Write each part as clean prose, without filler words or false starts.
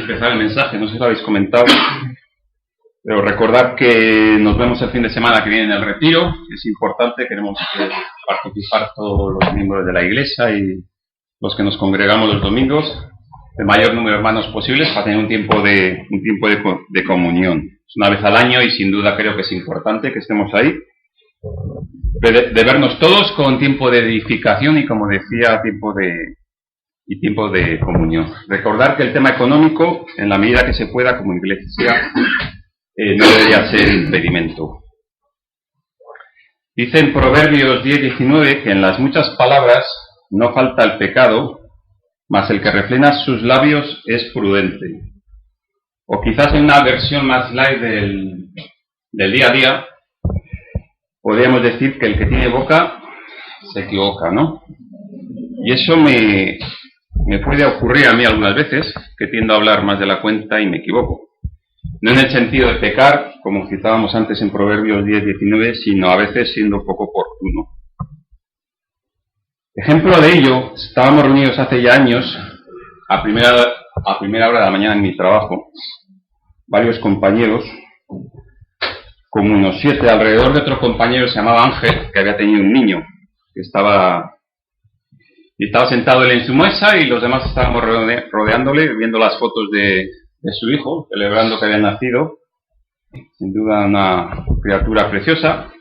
empezar el mensaje, no sé si lo habéis comentado, pero recordad que nos vemos el fin de semana que viene en el retiro. Es importante, queremos participar todos los miembros de la iglesia y los que nos congregamos los domingos, el mayor número de hermanos posibles, para tener un tiempo de comunión. Es una vez al año y sin duda creo que es importante que estemos ahí, de vernos todos con tiempo de edificación y, como decía, tiempo de comunión. Recordar que el tema económico, en la medida que se pueda como iglesia, no debería ser impedimento. Dice en Proverbios 10:19 que en las muchas palabras no falta el pecado, mas el que refrena sus labios es prudente. O quizás en una versión más light del día a día, podríamos decir que el que tiene boca se equivoca, ¿no? Y eso me puede ocurrir a mí algunas veces, que tiendo a hablar más de la cuenta y me equivoco. No en el sentido de pecar, como citábamos antes en Proverbios 10:19, sino a veces siendo poco oportuno. Ejemplo de ello, estábamos reunidos hace ya años, a primera hora de la mañana en mi trabajo, varios compañeros, como unos 7, alrededor de otro compañero, se llamaba Ángel, que había tenido un niño, que estaba sentado él en su mesa y los demás estábamos rodeándole, viendo las fotos de su hijo, celebrando que había nacido, sin duda una criatura preciosa.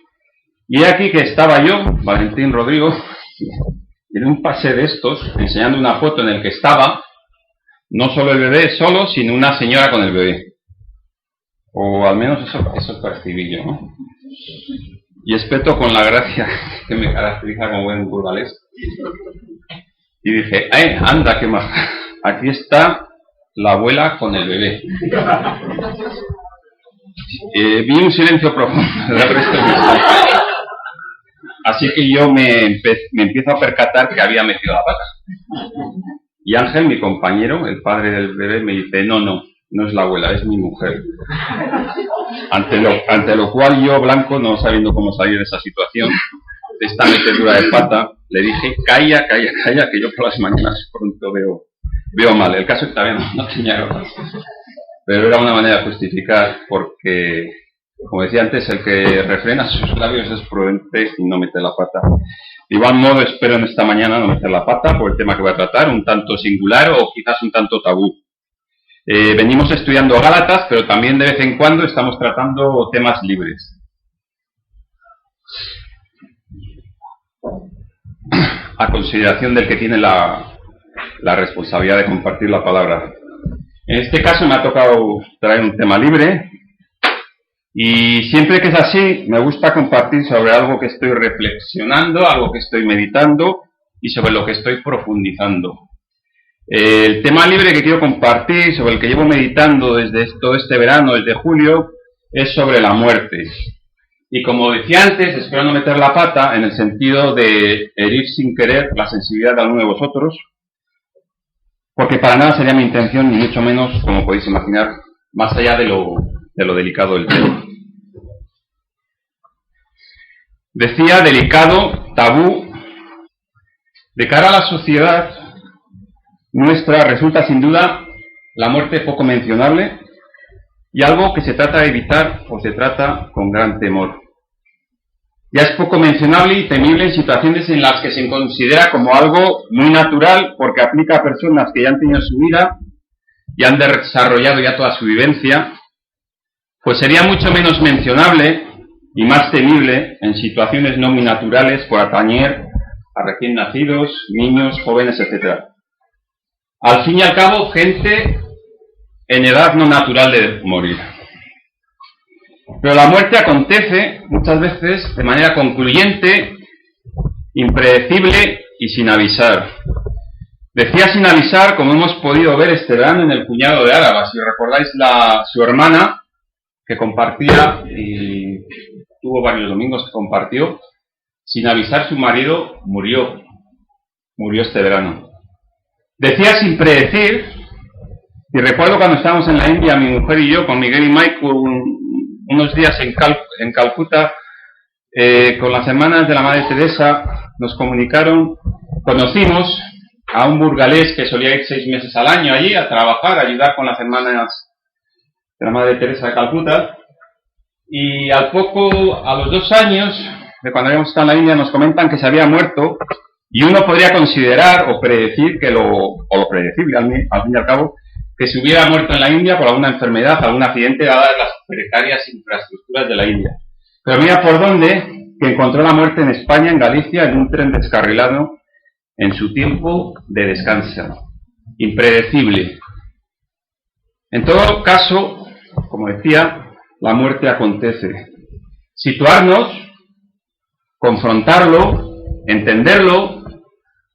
Y aquí que estaba yo, Valentín Rodrigo, en un pase de estos, enseñando una foto en el que estaba, no solo el bebé solo, sino una señora con el bebé. O al menos eso percibí yo, ¿no? Y espeto con la gracia que me caracteriza como buen burgalés. Y dije, anda, qué más. Aquí está la abuela con el bebé. Vi un silencio profundo del resto de mis compañeros. Así que yo me empiezo a percatar que había metido la pata. Y Ángel, mi compañero, el padre del bebé, me dice, no es la abuela, es mi mujer. Ante lo cual yo, blanco, no sabiendo cómo salir de esa situación, de esta metedura de pata, le dije, calla, que yo por las mañanas pronto veo mal. El caso es que todavía no tenía gafas. Pero era una manera de justificar, porque, como decía antes, el que refrena sus labios es prudente y no mete la pata. De igual modo, espero en esta mañana no meter la pata por el tema que voy a tratar, un tanto singular o quizás un tanto tabú. Venimos estudiando Gálatas, pero también de vez en cuando estamos tratando temas libres. A consideración del que tiene la responsabilidad de compartir la palabra. En este caso me ha tocado traer un tema libre, y siempre que es así me gusta compartir sobre algo que estoy reflexionando, algo que estoy meditando y sobre lo que estoy profundizando. El tema libre que quiero compartir, sobre el que llevo meditando desde todo este verano, desde julio, es sobre la muerte. Y como decía antes, espero no meter la pata en el sentido de herir sin querer la sensibilidad de alguno de vosotros, porque para nada sería mi intención, ni mucho menos, como podéis imaginar, más allá de lo delicado del tema. Decía delicado, tabú. De cara a la sociedad nuestra resulta sin duda la muerte poco mencionable y algo que se trata de evitar o se trata con gran temor. Ya es poco mencionable y temible en situaciones en las que se considera como algo muy natural porque aplica a personas que ya han tenido su vida y han desarrollado ya toda su vivencia, pues sería mucho menos mencionable y más temible en situaciones no muy naturales por atañer a recién nacidos, niños, jóvenes, etc. Al fin y al cabo, gente en edad no natural de morir. Pero la muerte acontece muchas veces de manera concluyente, impredecible y sin avisar. Decía sin avisar, como hemos podido ver este verano en el cuñado de Álava. Si recordáis, su hermana, que compartía, y tuvo varios domingos que compartió, sin avisar su marido murió este verano. Decía sin predecir, y recuerdo cuando estábamos en la India, mi mujer y yo, con Miguel y Mike, unos días en Calcuta, con las hermanas de la Madre Teresa, nos conocimos a un burgalés que solía ir 6 meses al año allí a trabajar, a ayudar con las hermanas de la Madre Teresa de Calcuta. Y a los 2 años de cuando habíamos estado en la India, nos comentan que se había muerto, y uno podría considerar o predecir lo predecible al fin y al cabo, que se hubiera muerto en la India por alguna enfermedad, algún accidente, dadas las precarias infraestructuras de la India. Pero mira por dónde, que encontró la muerte en España, en Galicia, en un tren descarrilado en su tiempo de descanso. Impredecible. En todo caso, como decía, la muerte acontece. Situarnos, confrontarlo, entenderlo,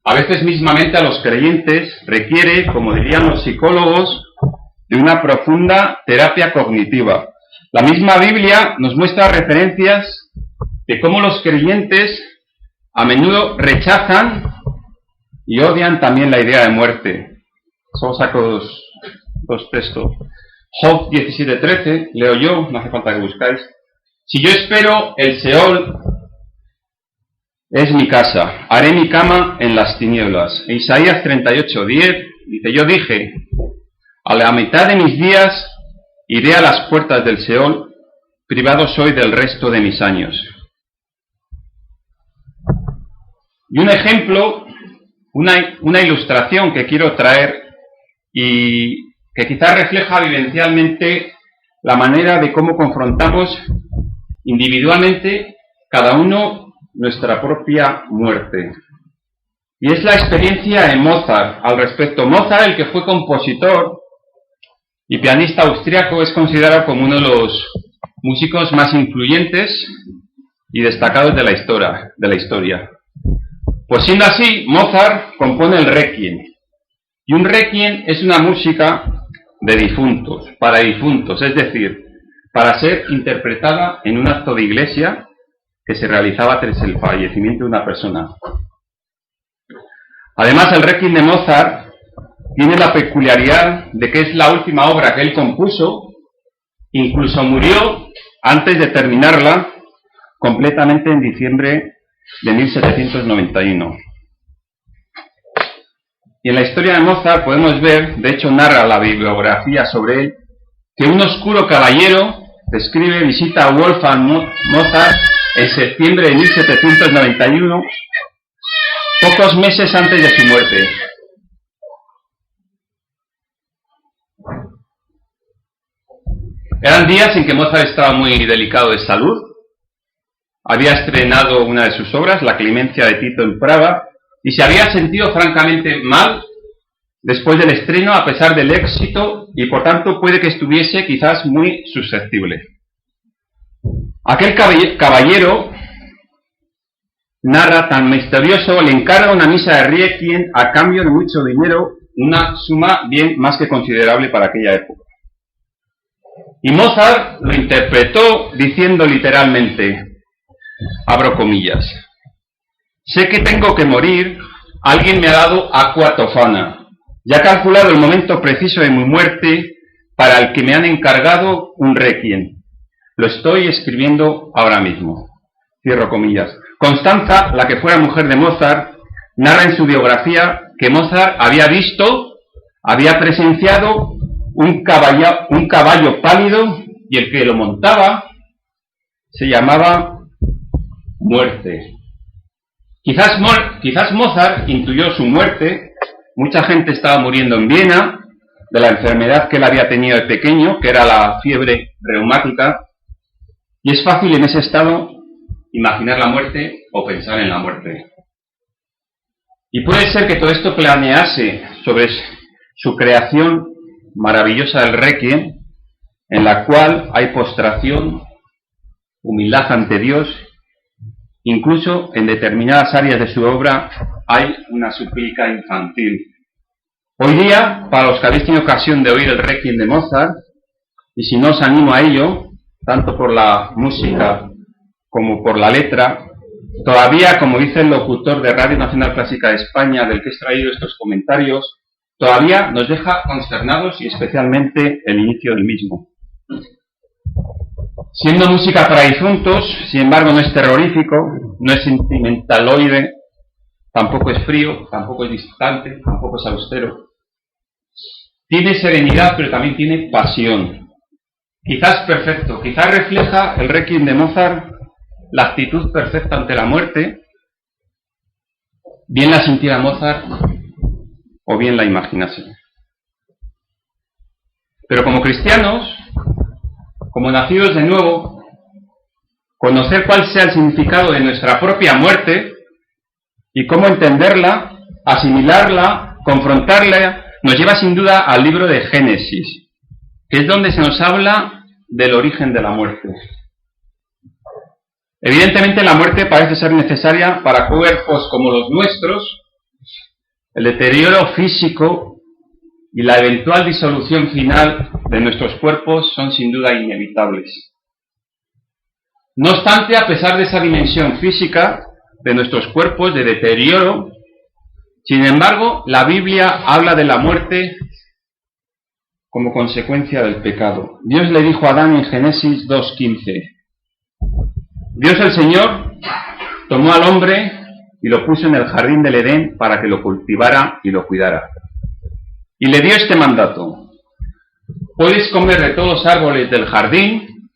a veces mismamente a los creyentes, requiere, como dirían los psicólogos, de una profunda terapia cognitiva. La misma Biblia nos muestra referencias de cómo los creyentes a menudo rechazan y odian también la idea de muerte. Solo saco dos textos. Job 17:13, leo yo, no hace falta que buscáis. Si yo espero el Seol, es mi casa, haré mi cama en las tinieblas. E Isaías 38:10 dice, yo dije, a la mitad de mis días iré a las puertas del Seol, privado soy del resto de mis años. Y un ejemplo, una ilustración que quiero traer y que quizás refleja vivencialmente la manera de cómo confrontamos individualmente cada uno nuestra propia muerte. Y es la experiencia de Mozart al respecto. Mozart, el que fue compositor y pianista austriaco, es considerado como uno de los músicos más influyentes y destacados de la historia. Pues siendo así, Mozart compone el Requiem. Y un Requiem es una música de difuntos, para difuntos, es decir, para ser interpretada en un acto de iglesia que se realizaba tras el fallecimiento de una persona. Además, el Requiem de Mozart tiene la peculiaridad de que es la última obra que él compuso, incluso murió antes de terminarla completamente en diciembre de 1791. Y en la historia de Mozart podemos ver, de hecho narra la bibliografía sobre él, que un oscuro caballero describe visita a Wolfgang Mozart en septiembre de 1791, pocos meses antes de su muerte. Eran días en que Mozart estaba muy delicado de salud. Había estrenado una de sus obras, La Clemencia de Tito en Praga, y se había sentido francamente mal después del estreno, a pesar del éxito, y por tanto puede que estuviese quizás muy susceptible. Aquel caballero, narra, tan misterioso, le encarga una misa de Requiem a cambio de mucho dinero, una suma bien más que considerable para aquella época. Y Mozart lo interpretó diciendo literalmente, abro comillas, sé que tengo que morir, alguien me ha dado aqua tofana, ya ha calculado el momento preciso de mi muerte para el que me han encargado un Requiem. Lo estoy escribiendo ahora mismo. Cierro comillas. Constanza, la que fuera mujer de Mozart, narra en su biografía que Mozart había presenciado un caballo pálido y el que lo montaba se llamaba Muerte. Quizás Mozart intuyó su muerte. Mucha gente estaba muriendo en Viena de la enfermedad que él había tenido de pequeño, que era la fiebre reumática, y es fácil en ese estado imaginar la muerte o pensar en la muerte. Y puede ser que todo esto planease sobre su creación maravillosa del Requiem, en la cual hay postración, humildad ante Dios, incluso en determinadas áreas de su obra hay una súplica infantil. Hoy día, para los que habéis tenido ocasión de oír el Requiem de Mozart, y si no os animo a ello, tanto por la música como por la letra, todavía, como dice el locutor de Radio Nacional Clásica de España, del que he extraído estos comentarios, todavía nos deja consternados, y especialmente el inicio del mismo. Siendo música para difuntos, sin embargo, no es terrorífico, no es sentimentaloide, tampoco es frío, tampoco es distante, tampoco es austero. Tiene serenidad, pero también tiene pasión. Quizás perfecto, quizás refleja el Requiem de Mozart la actitud perfecta ante la muerte. Bien la sintiera Mozart o bien la imaginase. Pero como cristianos, como nacidos de nuevo, conocer cuál sea el significado de nuestra propia muerte y cómo entenderla, asimilarla, confrontarla, nos lleva sin duda al libro de Génesis, que es donde se nos habla del origen de la muerte. Evidentemente la muerte parece ser necesaria para cuerpos como los nuestros. El deterioro físico y la eventual disolución final de nuestros cuerpos son sin duda inevitables. No obstante, a pesar de esa dimensión física de nuestros cuerpos de deterioro, sin embargo, la Biblia habla de la muerte como consecuencia del pecado. Dios le dijo a Adán en Génesis 2:15, Dios el Señor tomó al hombre y lo puso en el jardín del Edén para que lo cultivara y lo cuidara. Y le dio este mandato: puedes comer de todos los árboles del jardín,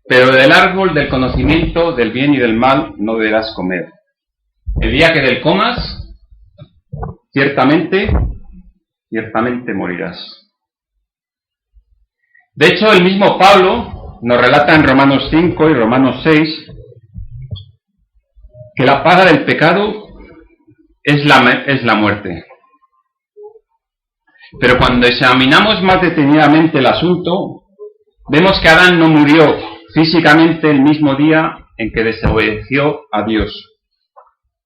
pero del árbol del conocimiento del bien y del mal no deberás comer. El día que del comas, ciertamente morirás. De hecho, el mismo Pablo nos relata en Romanos 5 y Romanos 6 que la paga del pecado es la muerte. Pero cuando examinamos más detenidamente el asunto, vemos que Adán no murió físicamente el mismo día en que desobedeció a Dios.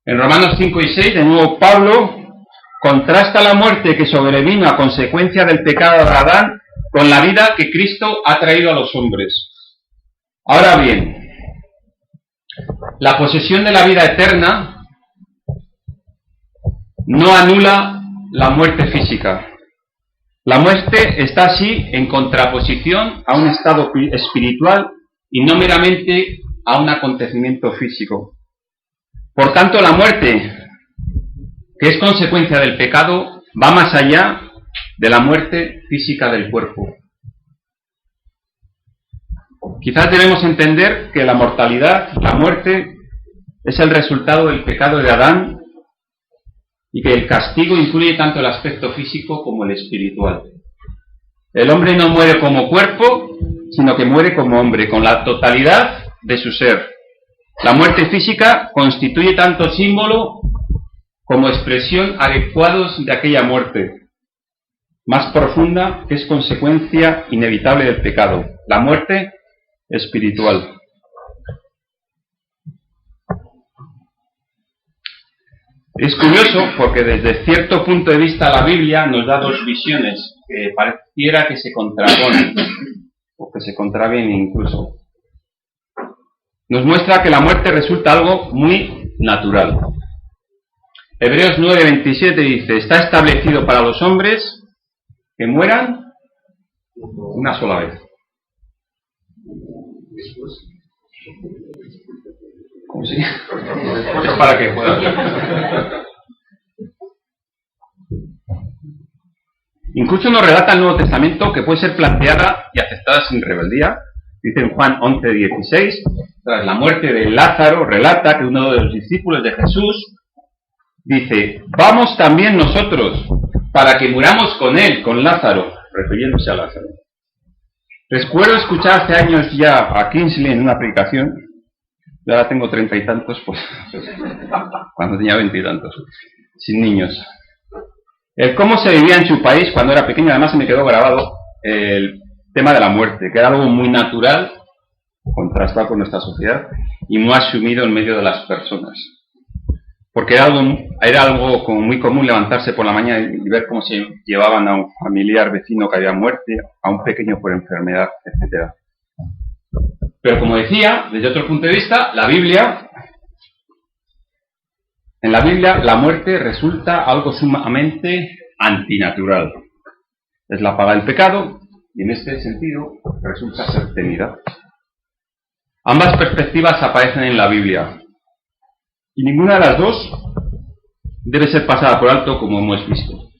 En Romanos 5 y 6, de nuevo Pablo contrasta la muerte que sobrevino a consecuencia del pecado de Adán con la vida que Cristo ha traído a los hombres. Ahora bien, la posesión de la vida eterna no anula la muerte física. La muerte está así en contraposición a un estado espiritual y no meramente a un acontecimiento físico. Por tanto, la muerte, que es consecuencia del pecado, va más allá de la muerte física del cuerpo. Quizás debemos entender que la mortalidad, la muerte, es el resultado del pecado de Adán y que el castigo incluye tanto el aspecto físico como el espiritual. El hombre no muere como cuerpo, sino que muere como hombre, con la totalidad de su ser. La muerte física constituye tanto símbolo como expresión adecuados de aquella muerte más profunda que es consecuencia inevitable del pecado, la muerte espiritual. Es curioso porque desde cierto punto de vista la Biblia nos da dos visiones que pareciera que se contraponen o que se contravienen incluso. Nos muestra que la muerte resulta algo muy natural. Hebreos 9:27 dice: está establecido para los hombres que mueran una sola vez. ¿Cómo se llama? Es para que puedan. Incluso nos relata el Nuevo Testamento que puede ser planteada y aceptada sin rebeldía. Dice en Juan 11:16, tras la muerte de Lázaro, relata que uno de los discípulos de Jesús dice: vamos también nosotros para que muramos con él, con Lázaro, refiriéndose a Lázaro. Recuerdo escuchar hace años ya a Kingsley en una predicación. Yo ahora tengo 30 y tantos, pues cuando tenía 20 y tantos, sin niños. El cómo se vivía en su país cuando era pequeño, además se me quedó grabado el tema de la muerte, que era algo muy natural, contrastado con nuestra sociedad, y muy asumido en medio de las personas. Porque era algo como muy común levantarse por la mañana y ver cómo se llevaban a un familiar vecino que había muerto, a un pequeño por enfermedad, etc. Pero como decía, desde otro punto de vista, en la Biblia la muerte resulta algo sumamente antinatural. Es la paga del pecado y en este sentido resulta ser temida. Ambas perspectivas aparecen en la Biblia y ninguna de las dos debe ser pasada por alto, como hemos visto.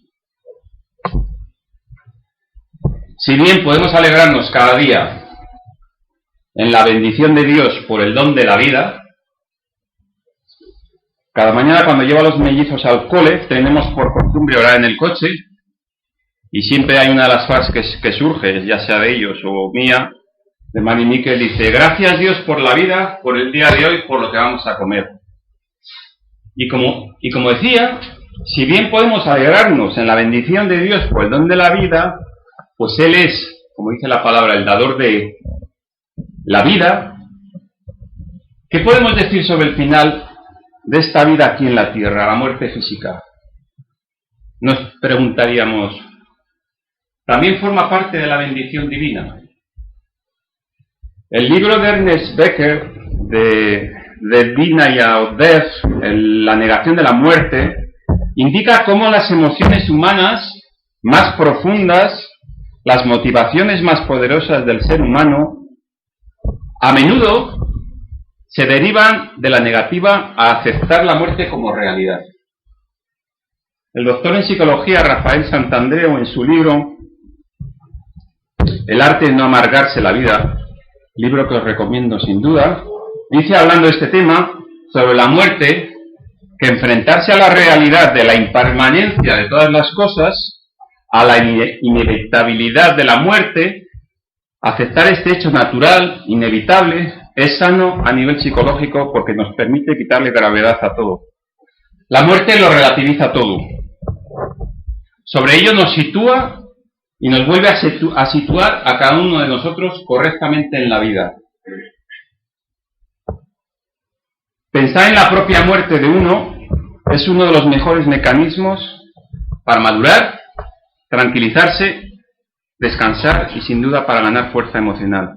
Si bien podemos alegrarnos cada día en la bendición de Dios por el don de la vida, cada mañana cuando llevo a los mellizos al cole tenemos por costumbre orar en el coche y siempre hay una de las frases que surge, ya sea de ellos o mía, de Manny Miquel, dice: gracias Dios por la vida, por el día de hoy, por lo que vamos a comer. Y como decía, si bien podemos alegrarnos en la bendición de Dios por el don de la vida, pues Él es, como dice la palabra, el dador de la vida. ¿Qué podemos decir sobre el final de esta vida aquí en la tierra, la muerte física? Nos preguntaríamos, ¿también forma parte de la bendición divina? El libro de Ernest Becker, de Denial of Death, la negación de la muerte, indica cómo las emociones humanas más profundas, las motivaciones más poderosas del ser humano, a menudo se derivan de la negativa a aceptar la muerte como realidad. El doctor en psicología Rafael Santandreu, en su libro El arte de no amargarse la vida, libro que os recomiendo sin duda, dice, hablando de este tema, sobre la muerte, que enfrentarse a la realidad de la impermanencia de todas las cosas, a la inevitabilidad de la muerte, aceptar este hecho natural, inevitable, es sano a nivel psicológico porque nos permite quitarle gravedad a todo. La muerte lo relativiza todo. Sobre ello nos sitúa y nos vuelve a situar a cada uno de nosotros correctamente en la vida. Pensar en la propia muerte de uno es uno de los mejores mecanismos para madurar, tranquilizarse, descansar y sin duda para ganar fuerza emocional.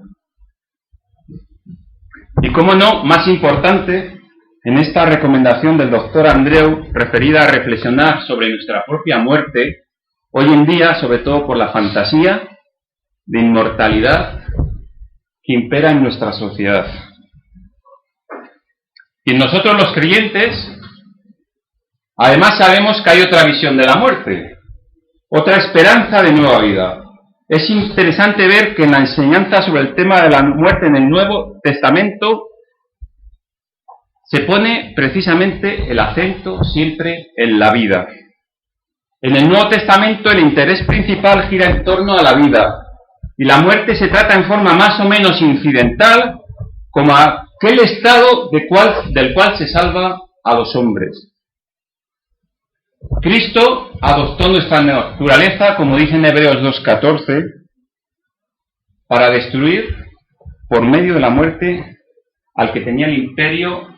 Y cómo no, más importante, en esta recomendación del doctor Andreu referida a reflexionar sobre nuestra propia muerte, hoy en día, sobre todo por la fantasía de inmortalidad que impera en nuestra sociedad. Y nosotros los creyentes, además sabemos que hay otra visión de la muerte, otra esperanza de nueva vida. Es interesante ver que en la enseñanza sobre el tema de la muerte en el Nuevo Testamento se pone precisamente el acento siempre en la vida. En el Nuevo Testamento el interés principal gira en torno a la vida y la muerte se trata en forma más o menos incidental como aquel estado del cual se salva a los hombres. Cristo adoptó nuestra naturaleza, como dice en Hebreos 2:14, para destruir por medio de la muerte al que tenía el imperio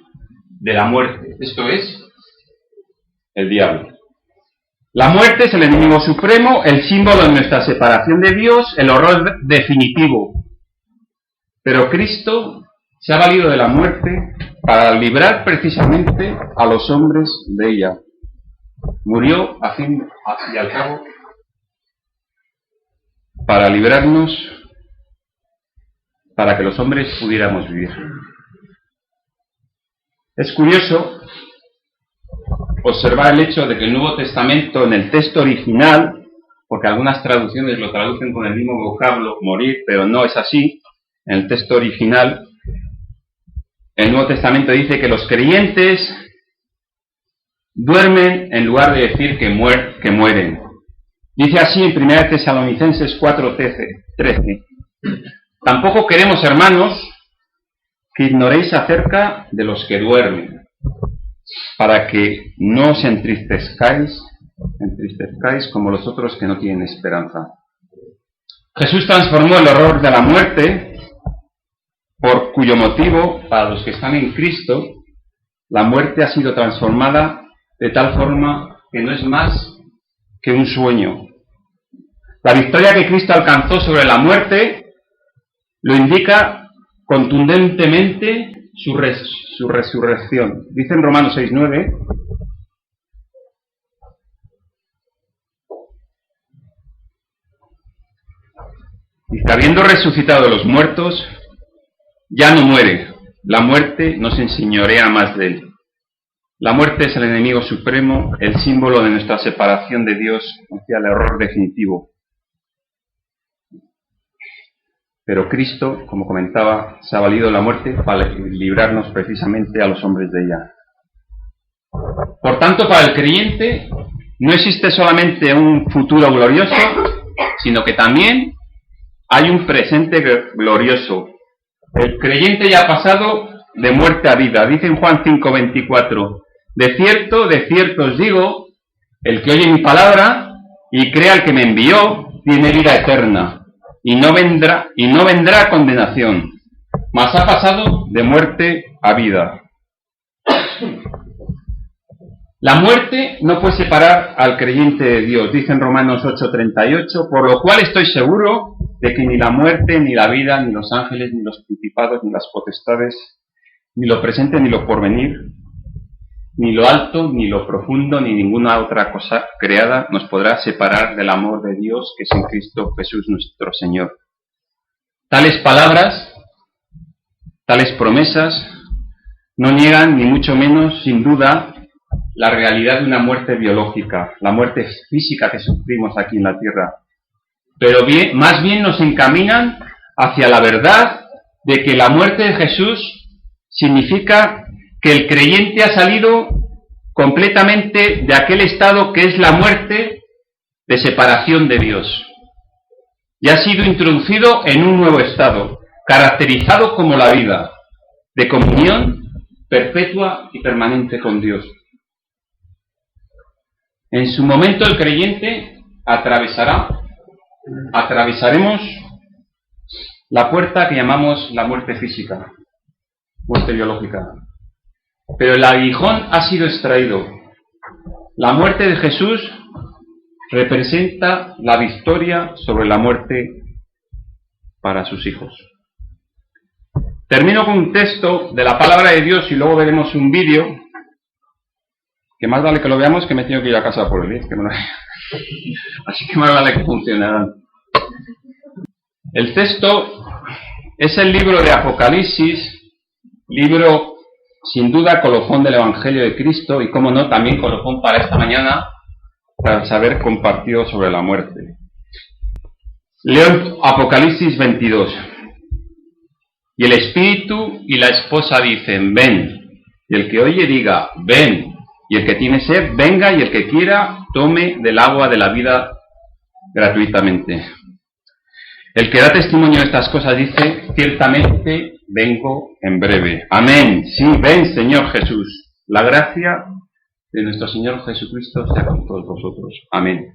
de la muerte, esto es, el diablo. La muerte es el enemigo supremo, el símbolo de nuestra separación de Dios, el horror definitivo. Pero Cristo se ha valido de la muerte para librar precisamente a los hombres de ella. Murió, a fin y al cabo, para librarnos, para que los hombres pudiéramos vivir. Es curioso observar el hecho de que el Nuevo Testamento, en el texto original, porque algunas traducciones lo traducen con el mismo vocablo, morir, pero no es así, en el texto original, el Nuevo Testamento dice que los creyentes duermen en lugar de decir que mueren. Dice así en 1 Tesalonicenses 4:13. Tampoco queremos, hermanos, que ignoréis acerca de los que duermen, para que no os entristezcáis como los otros que no tienen esperanza. Jesús transformó el horror de la muerte, por cuyo motivo, para los que están en Cristo, la muerte ha sido transformada de tal forma que no es más que un sueño. La victoria que Cristo alcanzó sobre la muerte lo indica contundentemente su resurrección. Dice en Romanos 6:9, dice, habiendo resucitado de los muertos, ya no muere, la muerte no se enseñorea más de él. La muerte es el enemigo supremo, el símbolo de nuestra separación de Dios hacia el error definitivo. Pero Cristo, como comentaba, se ha valido de la muerte para librarnos precisamente a los hombres de ella. Por tanto, para el creyente no existe solamente un futuro glorioso, sino que también hay un presente glorioso. El creyente ya ha pasado de muerte a vida. Dice en Juan 5:24, de cierto os digo, el que oye mi palabra y crea al que me envió, tiene vida eterna, y no vendrá condenación, mas ha pasado de muerte a vida. La muerte no puede separar al creyente de Dios, dice en Romanos 8:38, por lo cual estoy seguro de que ni la muerte, ni la vida, ni los ángeles, ni los principados, ni las potestades, ni lo presente, ni lo porvenir, ni lo alto, ni lo profundo, ni ninguna otra cosa creada nos podrá separar del amor de Dios que es en Cristo Jesús nuestro Señor. Tales palabras, tales promesas, no niegan ni mucho menos, sin duda, la realidad de una muerte biológica, la muerte física que sufrimos aquí en la tierra. Pero más bien nos encaminan hacia la verdad de que la muerte de Jesús significa que el creyente ha salido completamente de aquel estado que es la muerte de separación de Dios. Y ha sido introducido en un nuevo estado, caracterizado como la vida, de comunión perpetua y permanente con Dios. En su momento el creyente atravesaremos la puerta que llamamos la muerte física, muerte biológica. Pero el aguijón ha sido extraído. La muerte de Jesús representa la victoria sobre la muerte para sus hijos. Termino con un texto de la palabra de Dios y luego veremos un vídeo, que más vale que lo veamos, que me tengo que ir a casa por el día, así que más vale que funcionarán. El texto es el libro de Apocalipsis, libro sin duda colofón del Evangelio de Cristo y, como no, también colofón para esta mañana, para saber compartido sobre la muerte. Leo Apocalipsis 22. Y el Espíritu y la esposa dicen, ven. Y el que oye diga, ven. Y el que tiene sed, venga, y el que quiera, tome del agua de la vida gratuitamente. El que da testimonio de estas cosas dice, ciertamente vengo en breve. Amén. Sí, ven, Señor Jesús. La gracia de nuestro Señor Jesucristo sea con todos vosotros. Amén.